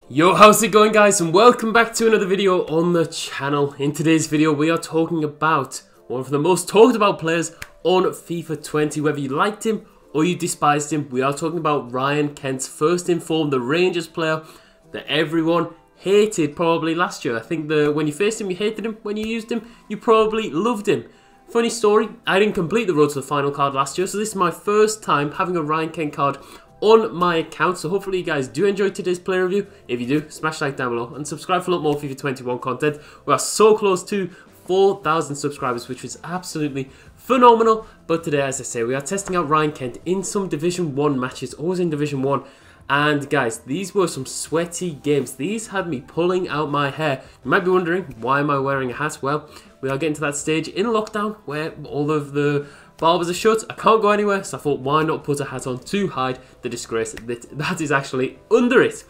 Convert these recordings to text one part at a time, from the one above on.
Yo, how's it going guys, and welcome back to another video on the channel. In today's video we are talking about one of the most talked about players on FIFA 20. Whether you liked him or you despised him, we are talking about Ryan Kent's first in form, the Rangers player that everyone hated probably last year. I think when you faced him you hated him, when you used him you probably loved him. Funny story, I didn't complete the road to the final card last year, so this is my first time having a Ryan Kent card on my account, so hopefully you guys do enjoy today's player review. If you do, smash like down below and subscribe for a lot more FIFA 21 content. We are so close to 4,000 subscribers, which is absolutely phenomenal. But today, as I say, we are testing out Ryan Kent in some Division 1 matches, always in Division 1. And guys, these were some sweaty games. These had me pulling out my hair. You might be wondering, why am I wearing a hat? Well, we are getting to that stage in lockdown where all of the barbers are shut. I can't go anywhere, so I thought, why not put a hat on to hide the disgrace that is actually under it.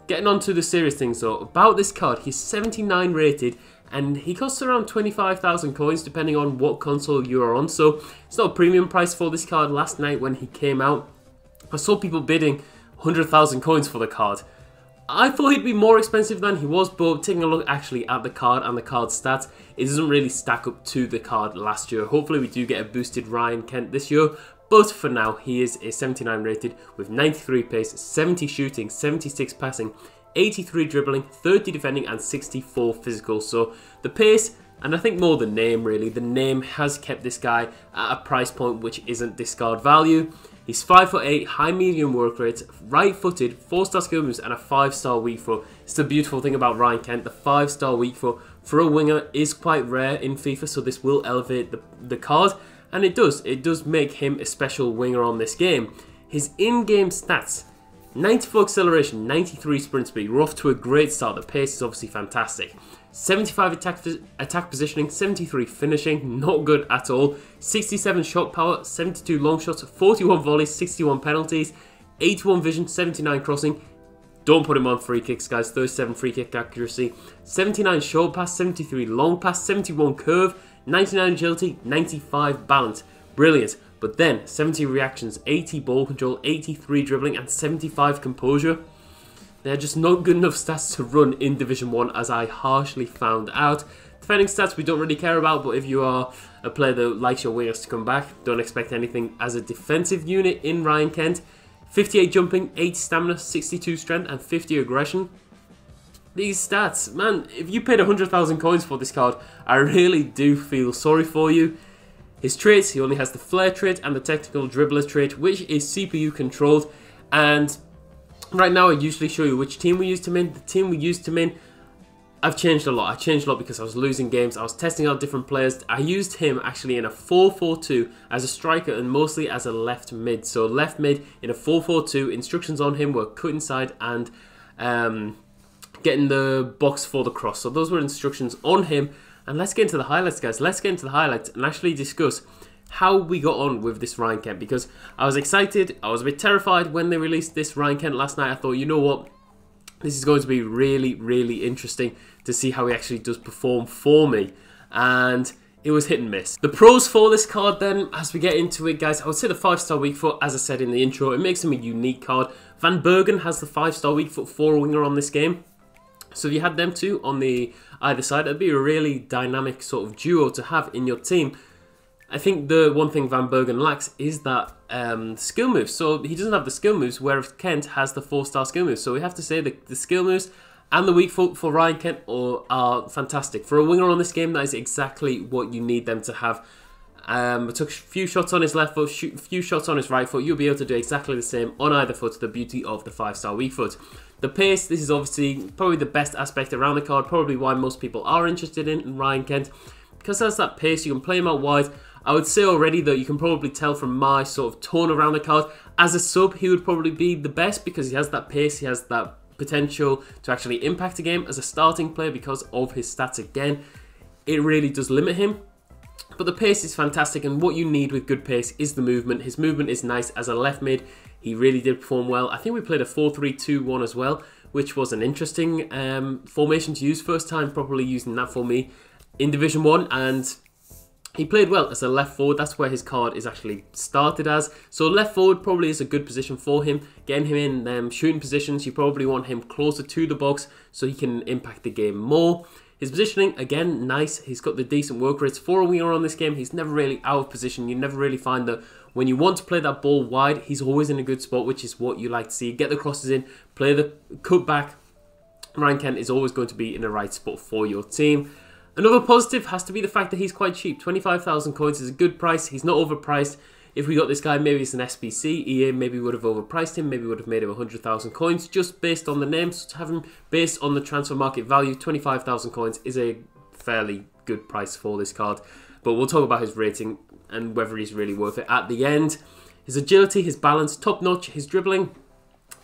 Getting on to the serious things though, about this card, he's 79 rated and he costs around 25,000 coins depending on what console you are on, so it's not a premium price for this card. Last night when he came out, I saw people bidding 100,000 coins for the card. I thought he'd be more expensive than he was, but taking a look actually at the card and the card stats, it doesn't really stack up to the card last year. Hopefully we do get a boosted Ryan Kent this year, but for now he is a 79 rated with 93 pace, 70 shooting, 76 passing, 83 dribbling, 30 defending and 64 physical. So the pace, and I think more the name really, the name has kept this guy at a price point which isn't discard value. He's 5'8", high medium work rate, right-footed, 4-star skill moves, and a 5-star weak foot. It's the beautiful thing about Ryan Kent. The 5-star weak foot for a winger is quite rare in FIFA, so this will elevate the card, and it does make him a special winger on this game. His in-game stats: 94 acceleration, 93 sprint speed. We're off to a great start. The pace is obviously fantastic. 75 attack positioning, 73 finishing, not good at all. 67 shot power, 72 long shots, 41 volleys, 61 penalties, 81 vision, 79 crossing. Don't put him on free kicks, guys. 37 free kick accuracy, 79 short pass, 73 long pass, 71 curve, 99 agility, 95 balance. Brilliant. But then 70 reactions, 80 ball control, 83 dribbling, and 75 composure. They're just not good enough stats to run in Division 1, as I harshly found out. Defending stats we don't really care about, but if you are a player that likes your wingers to come back, don't expect anything as a defensive unit in Ryan Kent. 58 jumping, 80 stamina, 62 strength, and 50 aggression. These stats, man, if you paid 100,000 coins for this card, I really do feel sorry for you. His traits, he only has the flair trait and the technical dribbler trait, which is CPU controlled. And right now I usually show you which team we used him in. The team we used him in, I've changed a lot. I changed a lot because I was losing games. I was testing out different players. I used him actually in a 4-4-2 as a striker and mostly as a left mid. So left mid in a 4-4-2. Instructions on him were cut inside and getting the box for the cross. So those were instructions on him. And let's get into the highlights, guys. Let's get into the highlights and actually discuss how we got on with this Ryan Kent, because I was excited. I was a bit terrified when they released this Ryan Kent last night. I thought, you know what, this is going to be really, really interesting to see how he actually does perform for me. And it was hit and miss. The pros for this card then, as we get into it, guys, I would say the 5-star weak foot, as I said in the intro, it makes him a unique card. Van Bergen has the 5-star weak foot for a winger on this game. So if you had them two on the either side, it'd be a really dynamic sort of duo to have in your team. I think the one thing Van Bergen lacks is that skill moves. So he doesn't have the skill moves, whereas Kent has the 4-star skill moves. So we have to say that the skill moves and the weak foot for Ryan Kent are fantastic. For a winger on this game, that is exactly what you need them to have. I took a few shots on his left foot, a few shots on his right foot. You'll be able to do exactly the same on either foot, the beauty of the 5-star weak foot. The pace, this is obviously probably the best aspect around the card, probably why most people are interested in Ryan Kent. Because there's that pace, you can play him out wide. I would say already that you can probably tell from my sort of tone around the card, as a sub he would probably be the best because he has that pace, he has that potential to actually impact a game. As a starting player, because of his stats again, it really does limit him. But the pace is fantastic, and what you need with good pace is the movement. His movement is nice as a left mid. He really did perform well. I think we played a 4-3-2-1 as well, which was an interesting formation to use. First time properly using that for me in Division 1, and He played well as a left forward. That's where his card is actually started as. So left forward probably is a good position for him. Getting him in shooting positions, you probably want him closer to the box so he can impact the game more. His positioning, again, nice. He's got the decent work rates for a winger on this game. He's never really out of position. You never really find that when you want to play that ball wide, he's always in a good spot, which is what you like to see. Get the crosses in, play the cut back. Ryan Kent is always going to be in the right spot for your team. Another positive has to be the fact that he's quite cheap. 25,000 coins is a good price. He's not overpriced. If we got this guy, maybe it's an SBC. EA maybe would have overpriced him. Maybe would have made him 100,000 coins just based on the name. So to have him based on the transfer market value, 25,000 coins is a fairly good price for this card. But we'll talk about his rating and whether he's really worth it at the end. His agility, his balance, top notch. His dribbling,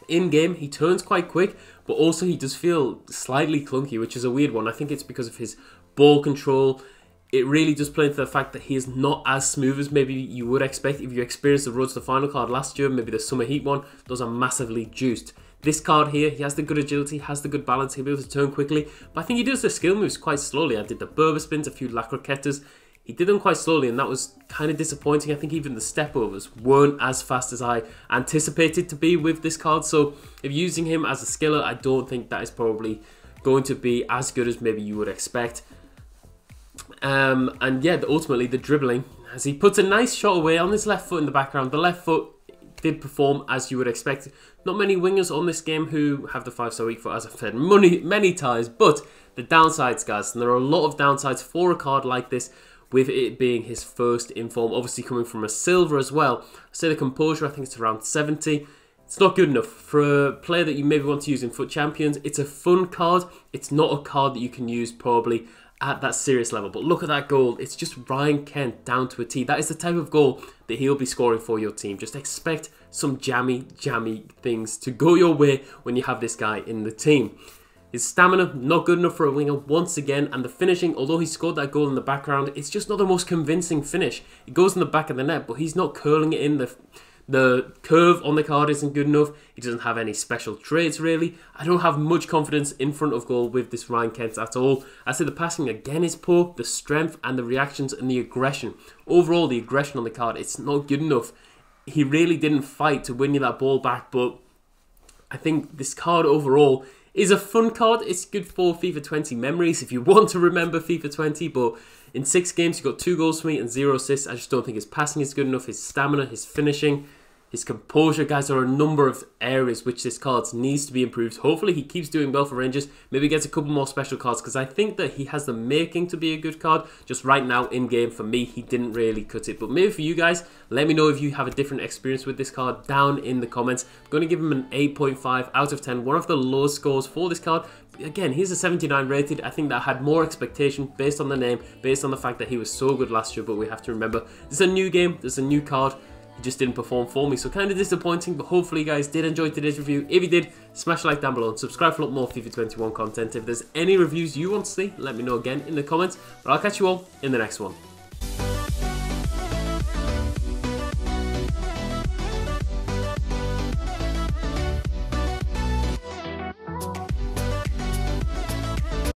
in game, he turns quite quick. But also he does feel slightly clunky, which is a weird one. I think it's because of his ball control. It really does play into the fact that he is not as smooth as maybe you would expect. If you experienced the Road to the Final card last year, maybe the Summer Heat one, those are massively juiced. This card here, he has the good agility, has the good balance, he'll be able to turn quickly, but I think he does the skill moves quite slowly. I did the Berber spins, a few La Croquetas. He did them quite slowly, and that was kind of disappointing. I think even the step overs weren't as fast as I anticipated to be with this card. So if you're using him as a skiller, I don't think that is probably going to be as good as maybe you would expect. And yeah, ultimately the dribbling, as he puts a nice shot away on his left foot in the background. The left foot did perform as you would expect. Not many wingers on this game who have the 5-star weak foot, as I've said many times, but the downsides, guys, and there are a lot of downsides for a card like this, with it being his first inform, obviously coming from a silver as well. I say the composure, I think it's around 70. It's not good enough for a player that you maybe want to use in FUT Champions. It's a fun card. It's not a card that you can use probably at that serious level. But look at that goal. It's just Ryan Kent down to a T. That is the type of goal that he'll be scoring for your team. Just expect some jammy things to go your way when you have this guy in the team. His stamina, not good enough for a winger once again, and the finishing, although he scored that goal in the background, it's just not the most convincing finish. It goes in the back of the net, but he's not curling it in. The curve on the card isn't good enough. He doesn't have any special traits, really. I don't have much confidence in front of goal with this Ryan Kent at all. I say the passing again is poor, the strength and the reactions and the aggression. Overall, the aggression on the card, it's not good enough. He really didn't fight to win you that ball back, but I think this card overall is a fun card. It's good for FIFA 20 memories if you want to remember FIFA 20, but in 6 games you got 2 goals for me and 0 assists. I just don't think his passing is good enough, his stamina, his finishing, his composure. Guys, there are a number of areas which this card needs to be improved. Hopefully he keeps doing well for Rangers, maybe gets a couple more special cards, because I think that he has the making to be a good card. Just right now in game, for me, he didn't really cut it, but maybe for you guys, let me know if you have a different experience with this card down in the comments. I'm going to give him an 8.5 out of 10, one of the lowest scores for this card. Again, he's a 79 rated. I think that had more expectation based on the name, based on the fact that he was so good last year, but we have to remember, this is a new game, there's a new card. He just didn't perform for me, so kind of disappointing, but hopefully you guys did enjoy today's review. If you did, smash a like down below and subscribe for a lot more FIFA 21 content. If there's any reviews you want to see, let me know again in the comments, but I'll catch you all in the next one.